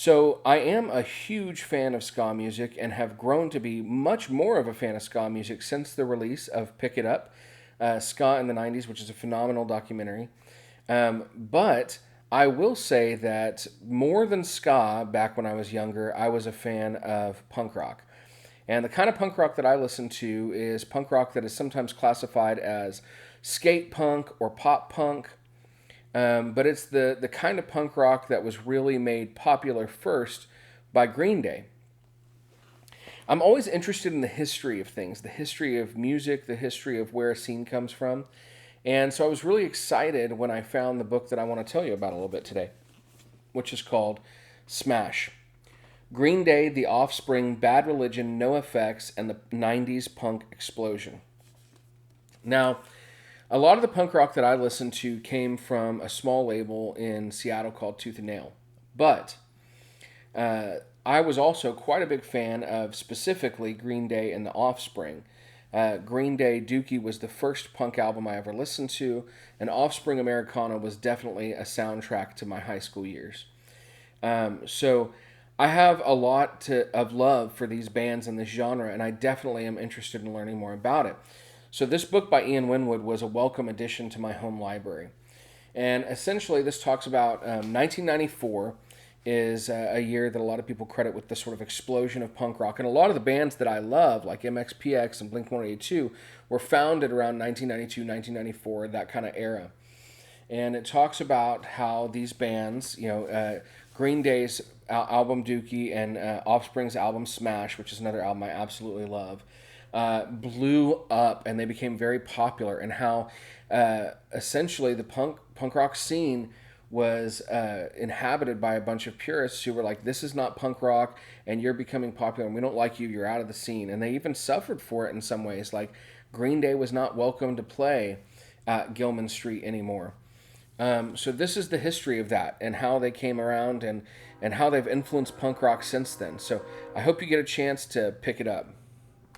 So I am a huge fan of ska music and have grown to be much more of a fan of ska music since the release of Pick It Up, Ska in the 90s, which is a phenomenal documentary. But I will say that more than ska, back when I was younger, I was a fan of punk rock. And the kind of punk rock that I listen to is punk rock that is sometimes classified as skate punk or pop punk. But it's the kind of punk rock that was really made popular first by Green Day. I'm always interested in the history of things, the history of music, the history of where a scene comes from. And so I was really excited when I found the book that I want to tell you about a little bit today, which is called Smash: Green Day, The Offspring, Bad Religion, NOFX, and the 90s Punk Explosion. Now, a lot of the punk rock that I listened to came from a small label in Seattle called Tooth and Nail. But I was also quite a big fan of specifically Green Day and The Offspring. Green Day Dookie was the first punk album I ever listened to, and Offspring Americana was definitely a soundtrack to my high school years. So I have a lot of love for these bands and this genre, and I definitely am interested in learning more about it. So this book by Ian Winwood was a welcome addition to my home library. And essentially, this talks about 1994 is a year that a lot of people credit with the sort of explosion of punk rock. And a lot of the bands that I love, like MXPX and Blink-182, were founded around 1992, 1994, that kind of era. And it talks about how these bands, Green Day's album Dookie and Offspring's album Smash, which is another album I absolutely love, blew up and they became very popular, and how essentially the punk rock scene was inhabited by a bunch of purists who were like, this is not punk rock and you're becoming popular and we don't like you, you're out of the scene. And they even suffered for it in some ways. Like Green Day was not welcome to play at Gilman Street anymore. So this is the history of that and how they came around and how they've influenced punk rock since then. So I hope you get a chance to pick it up.